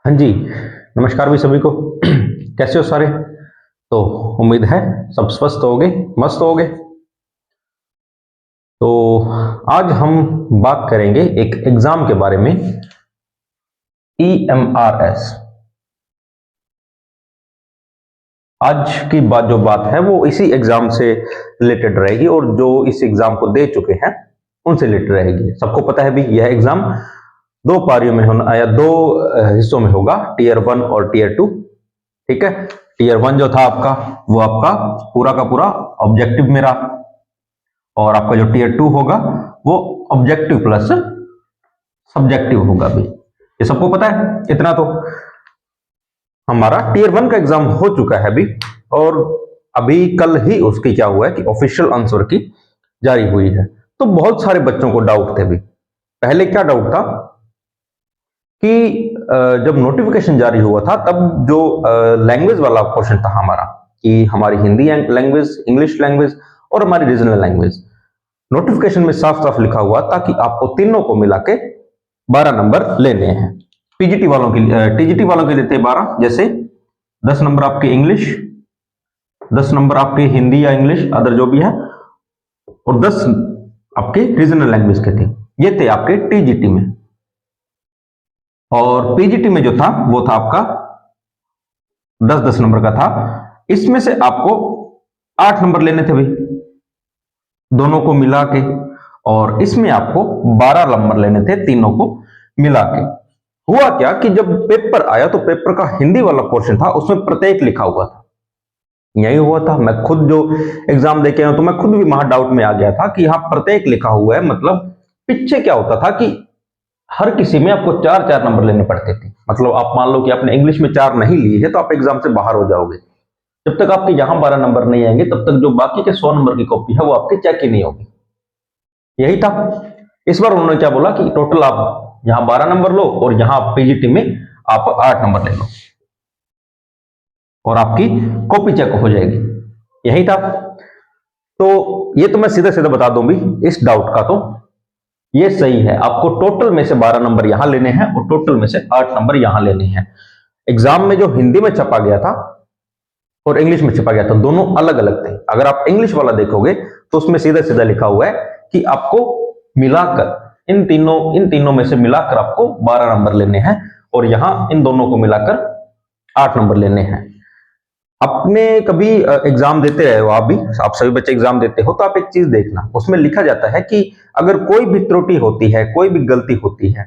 हाँ जी, नमस्कार भी सभी को। कैसे हो सारे? तो उम्मीद है सब स्वस्थ होगे, मस्त होगे। तो आज हम बात करेंगे एक एग्जाम के बारे में, EMRS। आज की बात जो बात है वो इसी एग्जाम से रिलेटेड रहेगी और जो इस एग्जाम को दे चुके हैं उनसे रिलेटेड रहेगी। सबको पता है भी यह एग्जाम दो पारियों में होना या दो हिस्सों में होगा, टीयर 1 और टीयर 2। ठीक है, टीयर 1 जो था आपका वो आपका पूरा का पूरा ऑब्जेक्टिव में रहा, और आपका जो टीयर 2 होगा वो ऑब्जेक्टिव प्लस सब्जेक्टिव होगा। भी ये सबको पता है। इतना तो हमारा टीयर 1 का एग्जाम हो चुका है अभी, और अभी कल ही उसकी क्या हुआ है कि ऑफिशियल आंसर की जारी हुई है। तो बहुत सारे बच्चों को डाउट थे। भी पहले क्या डाउट था कि जब नोटिफिकेशन जारी हुआ था तब जो लैंग्वेज वाला पोर्शन था हमारा, कि हमारी हिंदी लैंग्वेज, इंग्लिश लैंग्वेज और हमारी रीजनल लैंग्वेज, नोटिफिकेशन में साफ साफ लिखा हुआ था कि आपको तीनों को मिला के 12 नंबर लेने हैं। पीजीटी वालों के टीजीटी वालों के लेते 12, जैसे 10 नंबर आपके इंग्लिश, 10 नंबर आपके हिंदी या इंग्लिश अदर जो भी है, और 10 आपके रीजनल लैंग्वेज के थे। ये थे आपके टीजीटी में। और पीजीटी में जो था वो था आपका 10-10 नंबर का था। इसमें से आपको 8 नंबर लेने थे भाई, दोनों को मिला के, और इसमें आपको 12 नंबर लेने थे तीनों को मिला के। हुआ क्या कि जब पेपर आया तो पेपर का हिंदी वाला पोर्शन था उसमें प्रत्येक लिखा हुआ था। यही हुआ था, मैं खुद जो एग्जाम देके आया तो मैं खुद भी वहां डाउट में आ गया था कि यहां प्रत्येक लिखा हुआ है, मतलब पीछे क्या होता था कि हर किसी में आपको 4-4 नंबर लेने पड़ते थे। मतलब आप मान लो कि आपने इंग्लिश में 4 नहीं लिए है तो आप एग्जाम से बाहर हो जाओगे। जब तक आपके यहां 12 नंबर नहीं आएंगे तब तक जो बाकी के 100 नंबर की कॉपी है वो आपकी चेक ही नहीं होगी। यही था। इस बार उन्होंने क्या बोला कि टोटल आप यहां 12 नंबर लो और यहां पीजीटी में आप 8 नंबर ले लो और आपकी कॉपी चेक हो जाएगी। यही था। तो ये तो मैं सीधा सीधा बता दूं भी इस डाउट का, तो ये सही है। आपको टोटल में से 12 नंबर यहां लेने हैं और टोटल में से 8 नंबर यहां लेने हैं। एग्जाम में जो हिंदी में छपा गया था और इंग्लिश में छपा गया था, दोनों अलग अलग थे। अगर आप इंग्लिश वाला देखोगे तो उसमें सीधा सीधा लिखा हुआ है कि आपको मिलाकर इन तीनों में से मिलाकर आपको 12 नंबर लेने हैं, और यहां इन दोनों को मिलाकर 8 नंबर लेने हैं। अपने कभी एग्जाम देते रहे हो, आप भी, आप सभी बच्चे एग्जाम देते हो, तो आप एक चीज देखना, उसमें लिखा जाता है कि अगर कोई भी त्रुटि होती है, कोई भी गलती होती है,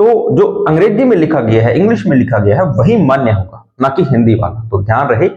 तो जो अंग्रेजी में लिखा गया है, इंग्लिश में लिखा गया है, वही मान्य होगा, ना कि हिंदी वाला। तो ध्यान रहे,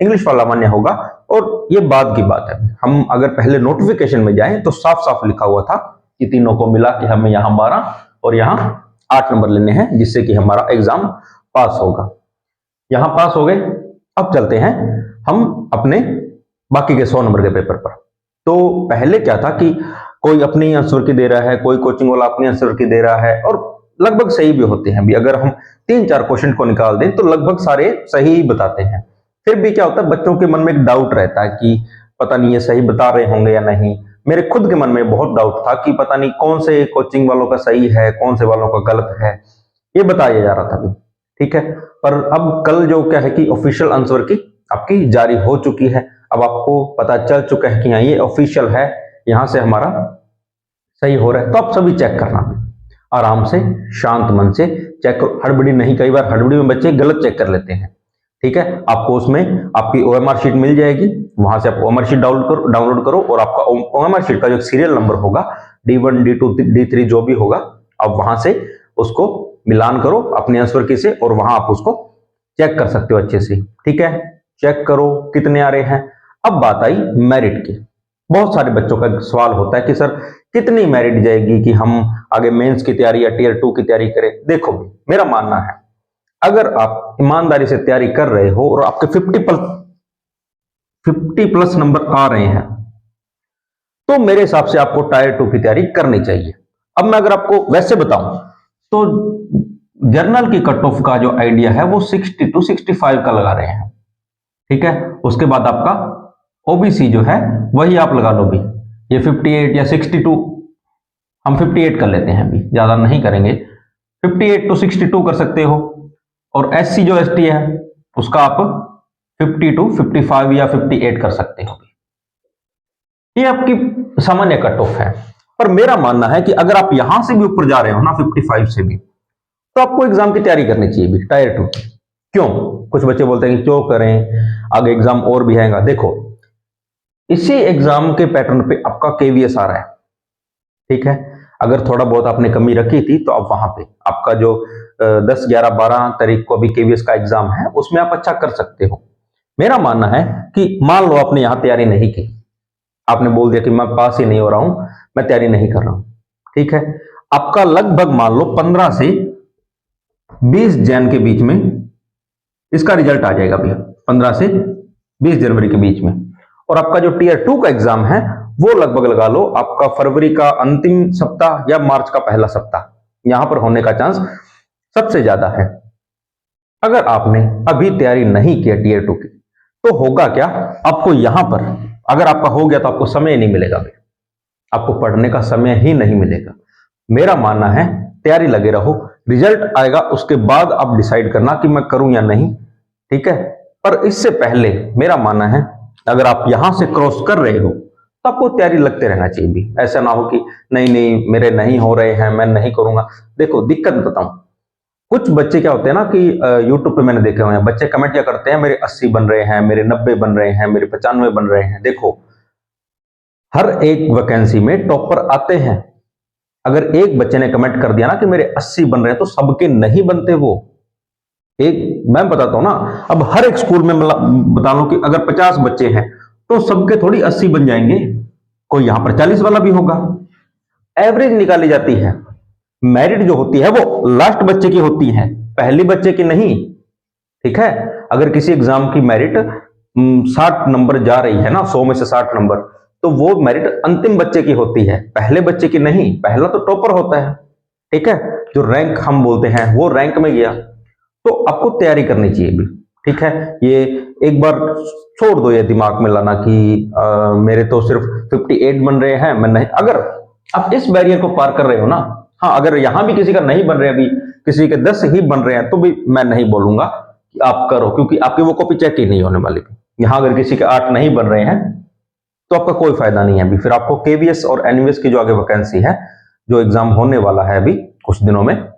इंग्लिश वाला मान्य होगा। और ये बाद की बात है, हम अगर पहले नोटिफिकेशन में जाएं तो साफ साफ लिखा हुआ था कि तीनों को मिला के हमें यहाँ 12 और यहाँ 8 नंबर लेने हैं, जिससे कि हमारा एग्जाम पास होगा। यहां पास हो गए। अब चलते हैं हम अपने बाकी के 100 नंबर के पेपर पर। तो पहले क्या था कि कोई अपनी आंसर की दे रहा है, कोई कोचिंग वाला अपनी आंसर की दे रहा है, और लगभग सही भी होते हैं भी। अगर हम 3-4 क्वेश्चन को निकाल दें तो लगभग सारे सही ही बताते हैं। फिर भी क्या होता है, बच्चों के मन में एक डाउट रहता है कि पता नहीं ये सही बता रहे होंगे या नहीं। मेरे खुद के मन में बहुत डाउट था कि पता नहीं कौन से कोचिंग वालों का सही है, कौन से वालों का गलत है। ये बताया जा रहा था अभी। ठीक है, पर अब कल जो क्या है कि ऑफिशियल आंसर की आपकी जारी हो चुकी है। अब आपको पता चल चुका है कि हाँ ये ऑफिशियल है, यहां से हमारा सही हो रहा है। तो आप सभी चेक करना, आराम से शांत मन से चेक करो, हड़बड़ी नहीं। कई बार हड़बड़ी में बच्चे गलत चेक कर लेते हैं। ठीक है, आपको उसमें आपकी ओएमआर शीट मिल जाएगी, वहां से आप ओएमआर शीट डाउनलोड करो और आपका ओएमआर शीट का जो सीरियल नंबर होगा, D1 D2 D3 जो भी होगा, आप वहां से उसको मिलान करो अपने आंसर की से, और वहां आप उसको चेक कर सकते हो अच्छे से। ठीक है, चेक करो कितने आ रहे हैं। अब बात आई मेरिट की। बहुत सारे बच्चों का सवाल होता है कि सर कितनी मेरिट जाएगी कि हम आगे मेंस की तैयारी या टीयर 2 की तैयारी करें। देखो मेरा मानना है, अगर आप ईमानदारी से तैयारी कर रहे हो और आपके 50 प्लस नंबर आ रहे हैं, तो मेरे हिसाब से आपको टायर 2 की तैयारी करनी चाहिए। अब मैं अगर आपको वैसे बताऊं तो जर्नल की कट ऑफ का जो आइडिया है वो 60 to 65 का लगा रहे हैं। ठीक है, उसके बाद आपका ओबीसी जो है वही आप लगा लो भी, ये 58 या 62, हम 58 कर लेते हैं, अभी ज्यादा नहीं करेंगे, 58 to 62 कर सकते हो। और SC जो ST है उसका आप 52, 55 या 58 कर सकते हो। ये आपकी सामान्य कट ऑफ है। पर मेरा मानना है कि अगर आप यहां से भी ऊपर जा रहे हो ना 55 से भी, तो आपको एग्जाम की तैयारी करनी चाहिए भी, टायर 2। क्यों? कुछ बच्चे बोलते हैं कि क्यों करें, आगे एग्जाम और भी आएगा। देखो, इसी एग्जाम के पैटर्न पे आपका KVS आ रहा है, ठीक है। अगर थोड़ा बहुत आपने कमी रखी थी तो आप वहां पे आपका जो 10, 11, 12 तारीख को अभी KVS का एग्जाम है उसमें आप अच्छा कर सकते हो। मेरा मानना है कि मान लो आपने यहां तैयारी नहीं की, आपने बोल दिया कि मैं पास ही नहीं हो रहा हूं, मैं तैयारी नहीं कर रहा हूं, ठीक है। आपका लगभग मान लो 15 से 20 जैन के बीच में इसका रिजल्ट आ जाएगा भैया, 15 से 20 जनवरी के बीच में। और आपका जो टीयर 2 का एग्जाम है वो लगभग लगा लो आपका फरवरी का अंतिम सप्ताह या मार्च का पहला सप्ताह, यहां पर होने का चांस सबसे ज्यादा है। अगर आपने अभी तैयारी नहीं किया टीयर 2 की, तो होगा क्या, आपको यहां पर अगर आपका हो गया तो आपको समय नहीं मिलेगा भैया, आपको पढ़ने का समय ही नहीं मिलेगा। मेरा मानना है तैयारी लगे रहो, रिजल्ट आएगा उसके बाद आप डिसाइड करना कि मैं करूं या नहीं, ठीक है। पर इससे पहले मेरा मानना है अगर आप यहां से क्रॉस कर रहे हो तो आपको तैयारी लगते रहना चाहिए भी। ऐसा ना हो कि नहीं नहीं मेरे नहीं हो रहे हैं, मैं नहीं करूंगा। देखो दिक्कत बताऊं, कुछ बच्चे क्या होते हैं ना कि यूट्यूब पे मैंने देखे हुए हैं, बच्चे कमेंट क्या करते हैं, मेरे 80 बन रहे हैं, मेरे 90 बन रहे हैं, मेरे 95 बन रहे हैं। देखो, हर एक वैकेंसी में टॉपर आते हैं। अगर एक बच्चे ने कमेंट कर दिया ना कि मेरे 80 बन रहे हैं, तो सबके नहीं बनते वो। एक मैं बताता हूं ना, अब हर एक स्कूल में बता लो कि अगर 50 बच्चे हैं तो सबके थोड़ी 80 बन जाएंगे, कोई यहां पर 40 वाला भी होगा। एवरेज निकाली जाती है, मेरिट जो होती है वो लास्ट बच्चे की होती है, पहली बच्चे की नहीं, ठीक है। अगर किसी एग्जाम की मेरिट 60 नंबर जा रही है ना, 100 में से 60 नंबर, तो वो मेरिट अंतिम बच्चे की होती है, पहले बच्चे की नहीं। पहला तो टॉपर होता है, ठीक है, जो रैंक हम बोलते हैं वो रैंक में गया। तो आपको तैयारी करनी चाहिए भी, ठीक है। ये एक बार छोड़ दो ये दिमाग में लाना कि मेरे तो सिर्फ 58 बन रहे हैं, मैं नहीं। अगर आप इस बैरियर को पार कर रहे हो ना, हाँ, अगर यहां भी किसी का नहीं बन रहे, अभी किसी के 10 ही बन रहे हैं, तो भी मैं नहीं बोलूंगा कि आप करो, क्योंकि आपकी वो कॉपी चेक ही नहीं होने वाली। यहां अगर किसी के 8 नहीं बन रहे हैं तो आपका कोई फायदा नहीं है अभी। फिर आपको KVS और NVS की जो आगे वैकेंसी है, जो एग्जाम होने वाला है अभी कुछ दिनों में,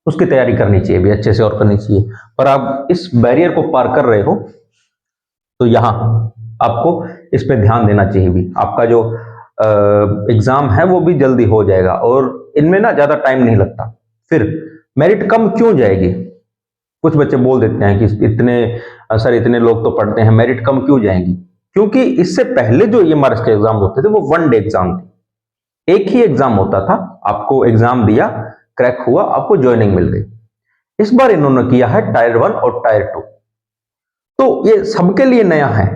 उसकी तैयारी करनी चाहिए भी अच्छे से और करनी चाहिए। पर आप इस बैरियर को पार कर रहे हो तो यहां आपको इस पे ध्यान देना चाहिए भी। आपका जो एग्जाम है वो भी जल्दी हो जाएगा और इनमें ना ज्यादा टाइम नहीं लगता। फिर मेरिट कम क्यों जाएगी? कुछ बच्चे बोल देते हैं कि इतने सर इतने लोग तो पढ़ते हैं, मेरिट कम क्यों जाएंगी? क्योंकि इससे पहले जो ये मार्क्स के एग्जाम होते थे वो 1 डे एग्जाम थे, एक ही एग्जाम होता था, आपको एग्जाम दिया, क्रैक हुआ, आपको ज्वाइनिंग मिल गई। इस बार इन्होंने किया है टायर 1 और टायर 2, तो ये सबके लिए नया है,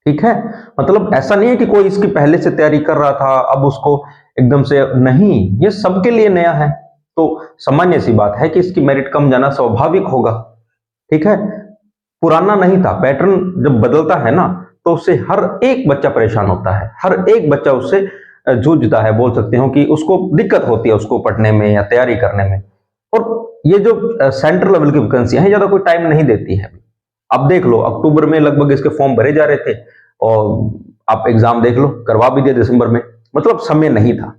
ठीक है। मतलब ऐसा नहीं है कि कोई इसकी पहले से तैयारी कर रहा था अब उसको एकदम से नहीं, ये सबके लिए नया है। तो सामान्य सी बात है कि इसकी मेरिट कम जाना स्वाभाविक होगा, ठीक है। पुराना नहीं था, पैटर्न जब बदलता है ना तो उससे हर एक बच्चा परेशान होता है, हर एक बच्चा उससे जूझता है, बोल सकते हो कि उसको दिक्कत होती है उसको पढ़ने में या तैयारी करने में। और ये जो सेंट्रल लेवल की वैकेंसी है ज्यादा कोई टाइम नहीं देती है। अब देख लो अक्टूबर में लगभग इसके फॉर्म भरे जा रहे थे और आप एग्जाम देख लो करवा भी दिया दिसंबर में, मतलब समय नहीं था।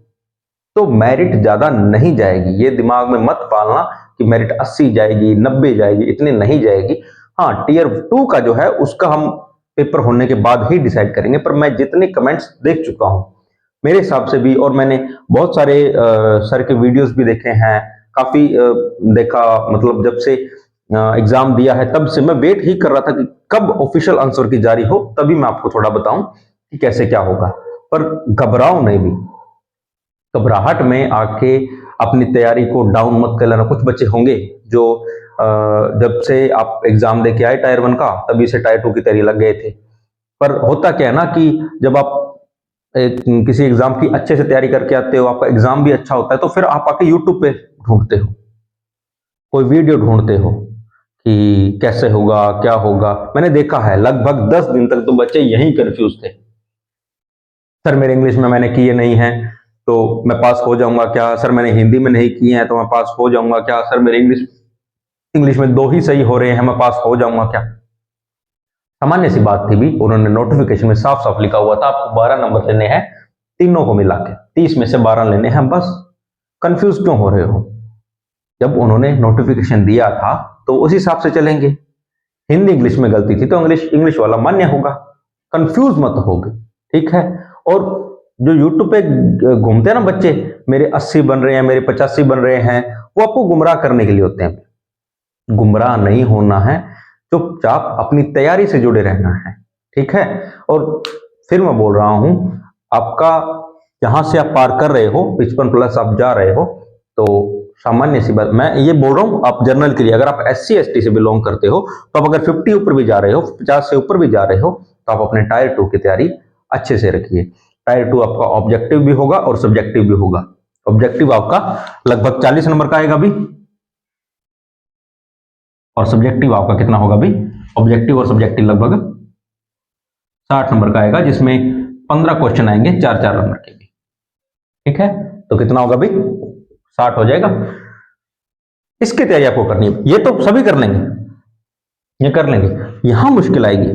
तो मेरिट ज्यादा नहीं जाएगी, ये दिमाग में मत पालना कि मेरिट 80 जाएगी 90 जाएगी, इतनी नहीं जाएगी। हाँ, टीयर 2 का जो है उसका हम पेपर होने के बाद ही डिसाइड करेंगे। पर मैं जितने कमेंट्स देख चुका हूं मेरे हिसाब से भी, और मैंने बहुत सारे सर के वीडियोस भी देखे हैं, काफी देखा, मतलब जब से एग्जाम दिया है तब से मैं वेट ही कर रहा था कि कब ऑफिशियल आंसर की जारी हो, तभी मैं आपको थोड़ा बताऊं कि कैसे क्या होगा। पर घबराओ नहीं भी, घबराहट में आके अपनी तैयारी को डाउन मत कर लेना। कुछ बच्चे होंगे जो जब से आप एग्जाम दे के आए टायर 1 का तभी से टायर 2 की तैयारी लग गए थे। पर होता क्या है ना कि जब आप किसी एग्जाम की अच्छे से तैयारी करके आते हो, आपका एग्जाम भी अच्छा होता है, तो फिर आप आके यूट्यूब पे ढूंढते हो, कोई वीडियो ढूंढते हो कि कैसे होगा क्या होगा। मैंने देखा है लगभग 10 दिन तक तो बच्चे यही कंफ्यूज थे, सर मेरे इंग्लिश में मैंने किए नहीं है तो मैं पास हो जाऊंगा क्या, सर मैंने हिंदी में नहीं किए हैं तो मैं पास हो जाऊंगा क्या, सर मेरे इंग्लिश। इंग्लिश में 2 ही सही हो रहे हैं, मैं पास हो जाऊंगा क्या? सामान्य सी बात थी भी, उन्होंने नोटिफिकेशन में साफ साफ लिखा हुआ था आपको 12 नंबर लेने हैं तीनों को मिला के, 30 में से 12 लेने हैं बस। कंफ्यूज क्यों हो रहे हो? जब उन्होंने नोटिफिकेशन दिया था तो उस हिसाब से चलेंगे। हिंदी इंग्लिश में गलती थी तो इंग्लिश वाला मान्य होगा, कंफ्यूज मत होगे, ठीक है। और जो यूट्यूब पे घूमते हैं ना बच्चे, मेरे 80 बन रहे हैं, मेरे 85 बन रहे हैं, वो आपको गुमराह करने के लिए होते हैं। गुमराह नहीं होना है, चुपचाप अपनी तैयारी से जुड़े रहना है, ठीक है। और फिर मैं बोल रहा हूं, आपका जहां से आप पार कर रहे हो 55+ आप जा रहे हो, तो सामान्य सी बात मैं ये बोल रहा हूं, आप जनरल के लिए, अगर आप SC ST से बिलोंग करते हो तो आप अगर 50 ऊपर भी जा रहे हो, 50 से ऊपर भी जा रहे हो, तो आप अपने टायर 2 की तैयारी अच्छे से रखिए। टायर 2 आपका ऑब्जेक्टिव भी होगा और सब्जेक्टिव भी होगा। ऑब्जेक्टिव आपका लगभग 40 नंबर का आएगा भी, और सब्जेक्टिव आपका कितना होगा भी? ऑब्जेक्टिव और सब्जेक्टिव लगभग 60 नंबर का आएगा, जिसमें 15 क्वेश्चन आएंगे 4-4 नंबर के भी, ठीक है। तो कितना होगा भी? 60 हो जाएगा। इसकी तैयारी आपको करनी है, ये तो सभी कर लेंगे, ये कर लेंगे। यहां मुश्किल आएगी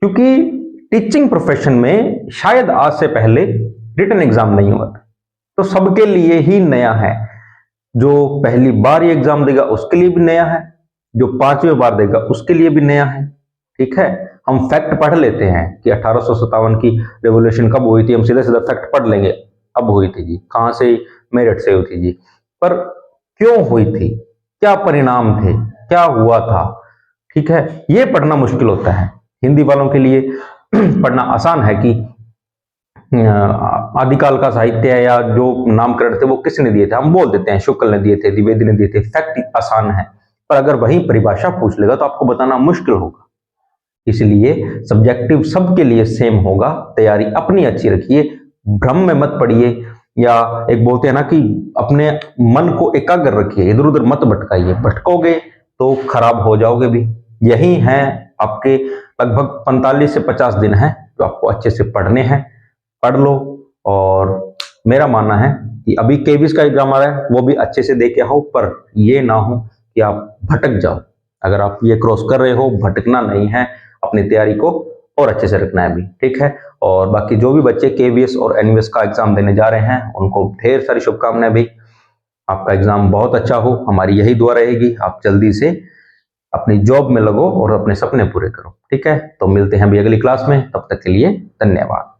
क्योंकि टीचिंग प्रोफेशन में शायद आज से पहले रिटन एग्जाम नहीं हुआ, तो सबके लिए ही नया है। जो पहली बार ये एग्जाम देगा उसके लिए भी नया है, जो 5वीं बार देगा उसके लिए भी नया है, ठीक है। हम फैक्ट पढ़ लेते हैं कि 1857 की रेवोल्यूशन कब हुई थी, हम सीधे सीधे फैक्ट पढ़ लेंगे, अब हुई थी जी, कहां से? मेरठ से हुई थी जी। पर क्यों हुई थी, क्या परिणाम थे, क्या हुआ था, ठीक है, ये पढ़ना मुश्किल होता है। हिंदी वालों के लिए पढ़ना आसान है कि आदिकाल का साहित्य है या जो नामकरण थे वो किसने दिए थे, हम बोल देते हैं शुक्ल ने दिए थे, द्विवेदी ने दिए थे, फैक्ट आसान है। पर अगर वही परिभाषा पूछ लेगा तो आपको बताना मुश्किल होगा। इसलिए सब्जेक्टिव सबके लिए सेम होगा, तैयारी अपनी अच्छी रखिए, भ्रम में मत पड़िए, या एक बोलते हैं ना कि अपने मन को एकाग्र रखिए, इधर उधर मत भटकाइए, भटकोगे तो खराब हो जाओगे भी। यही है आपके लगभग 45 से 50 दिन है जो आपको अच्छे से पढ़ने हैं, पढ़ लो। और मेरा मानना है कि अभी केबीएस का एग्जाम आ रहा है, वो भी अच्छे से दे के आओ, पर ये ना हो कि आप भटक जाओ। अगर आप ये क्रॉस कर रहे हो, भटकना नहीं है, अपनी तैयारी को और अच्छे से रखना है भी, ठीक है। और बाकी जो भी बच्चे केवीएस और एनवीएस का एग्जाम देने जा रहे हैं उनको ढेर सारी शुभकामनाएं भी। आपका एग्जाम बहुत अच्छा हो, हमारी यही दुआ रहेगी। आप जल्दी से अपनी जॉब में लगो और अपने सपने पूरे करो, ठीक है। तो मिलते हैं अभी अगली क्लास में, तब तक के लिए धन्यवाद।